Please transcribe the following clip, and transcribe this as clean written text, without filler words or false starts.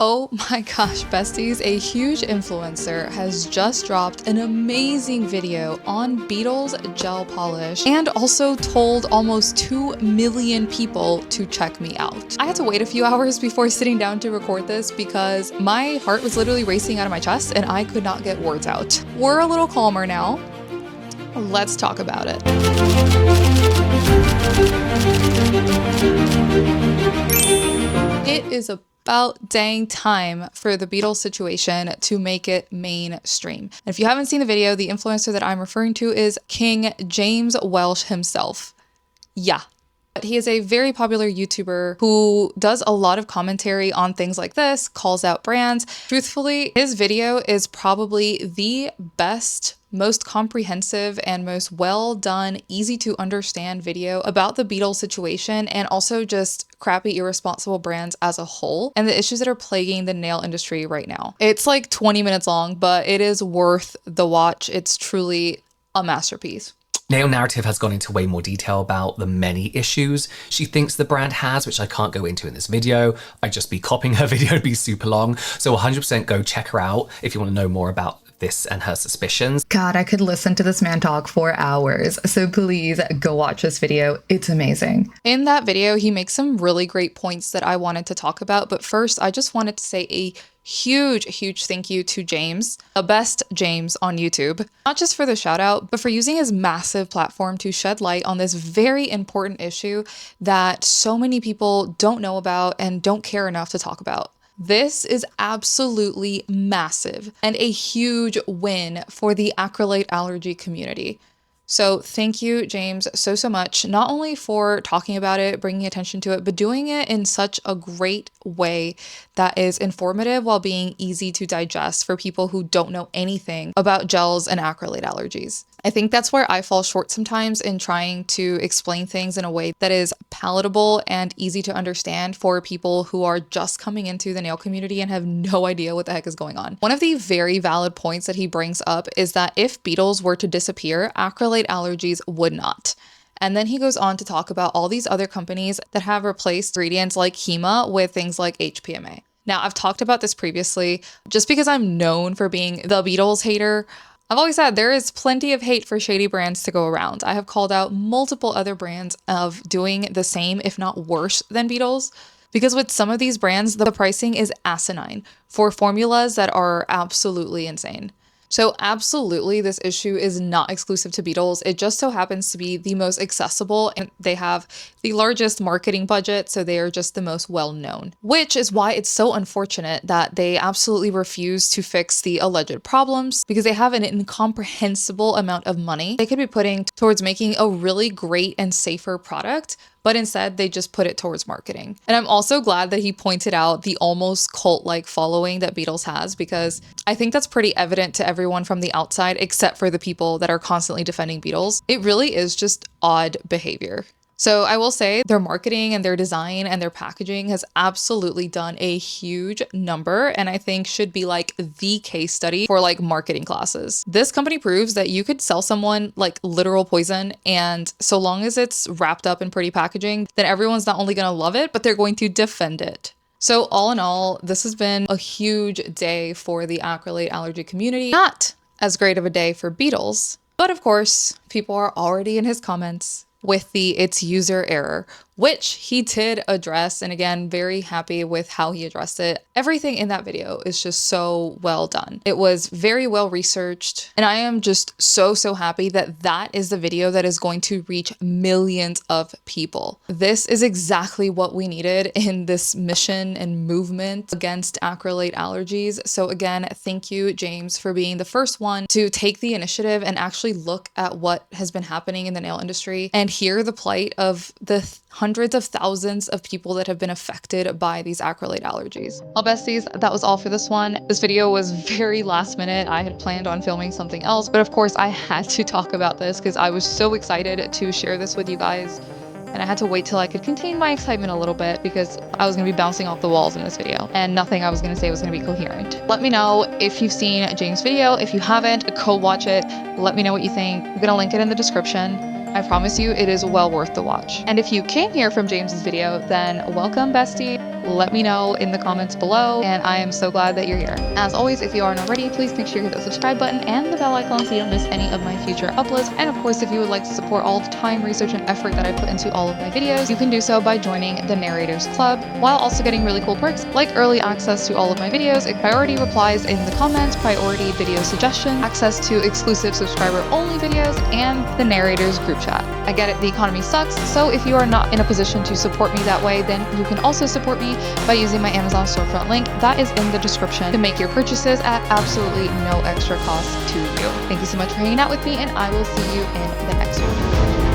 Oh my gosh, besties, a huge influencer has just dropped an amazing video on Beetles Gel Polish and also told almost 2 million people to check me out. I had to wait a few hours before sitting down to record this because my heart was literally racing out of my chest and I could not get words out. We're a little calmer now. Let's talk about it. It is about dang time for the Beatles situation to make it mainstream. And if you haven't seen the video, the influencer that I'm referring to is King James Welsh himself. Yeah. He is a very popular YouTuber who does a lot of commentary on things like this, calls out brands. Truthfully, his video is probably the best, most comprehensive, and most well done, easy to understand video about the Beatles situation and also just crappy, irresponsible brands as a whole and the issues that are plaguing the nail industry right now. It's like 20 minutes long, but it is worth the watch. It's truly a masterpiece. Nail Narrative has gone into way more detail about the many issues she thinks the brand has, which I can't go into in this video. I'd just be copying her video, it'd be super long. So 100% go check her out if you want to know more about this and her suspicions. God, I could listen to this man talk for hours. So please go watch this video. It's amazing. In that video, he makes some really great points that I wanted to talk about. But first, I just wanted to say a huge thank you to James, the best James on YouTube, not just for the shout out, but for using his massive platform to shed light on this very important issue that so many people don't know about and don't care enough to talk about. This is absolutely massive and a huge win for the acrylate allergy community. So thank you, James, so much, not only for talking about it, bringing attention to it, but doing it in such a great way that is informative while being easy to digest for people who don't know anything about gels and acrylate allergies. I think that's where I fall short sometimes in trying to explain things in a way that is palatable and easy to understand for people who are just coming into the nail community and have no idea what the heck is going on. One of the very valid points that he brings up is that if Beetles were to disappear, acrylate allergies would not. And then he goes on to talk about all these other companies that have replaced ingredients like HEMA with things like HPMA. Now, I've talked about this previously. Just because I'm known for being the Beatles hater, I've always said there is plenty of hate for shady brands to go around. I have called out multiple other brands of doing the same, if not worse than Beetles, because with some of these brands, the pricing is asinine for formulas that are absolutely insane. So absolutely, this issue is not exclusive to Beetles. It just so happens to be the most accessible and they have the largest marketing budget, so they are just the most well-known, which is why it's so unfortunate that they absolutely refuse to fix the alleged problems because they have an incomprehensible amount of money they could be putting towards making a really great and safer product, but instead they just put it towards marketing. And I'm also glad that he pointed out the almost cult-like following that Beetles has, because I think that's pretty evident to everyone from the outside except for the people that are constantly defending Beetles. It really is just odd behavior. So I will say their marketing and their design and their packaging has absolutely done a huge number, and I think should be like the case study for like marketing classes. This company proves that you could sell someone like literal poison, and so long as it's wrapped up in pretty packaging, then everyone's not only gonna love it, but they're going to defend it. So all in all, this has been a huge day for the acrylate allergy community. Not as great of a day for Beetles, but of course, people are already in his comments with the "it's user error," which he did address, and again, very happy with how he addressed it. Everything in that video is just so well done. It was very well researched, and I am just so happy that that is the video that is going to reach millions of people. This is exactly what we needed in this mission and movement against acrylate allergies. So again, thank you, James, for being the first one to take the initiative and actually look at what has been happening in the nail industry and hear the plight of the hundreds of thousands of people that have been affected by these acrylate allergies. Well, besties, that was all for this one. This video was very last minute. I had planned on filming something else, but of course I had to talk about this because I was so excited to share this with you guys. And I had to wait till I could contain my excitement a little bit because I was going to be bouncing off the walls in this video and nothing I was going to say was going to be coherent. Let me know if you've seen James' video. If you haven't, go watch it. Let me know what you think. I'm going to link it in the description. I promise you it is well worth the watch. And if you came here from James's video, then welcome, bestie. Let me know in the comments below, and I am so glad that you're here. As always, if you aren't already, please make sure you hit the subscribe button and the bell icon so you don't miss any of my future uploads. And of course, if you would like to support all the time, research, and effort that I put into all of my videos, you can do so by joining the Narrators Club, while also getting really cool perks like early access to all of my videos, priority replies in the comments, priority video suggestions, access to exclusive subscriber-only videos, and the Narrators group chat. I get it, the economy sucks, so if you are not in a position to support me that way, then you can also support me by using my Amazon storefront link that is in the description to make your purchases at absolutely no extra cost to you. Thank you so much for hanging out with me, and I will see you in the next one.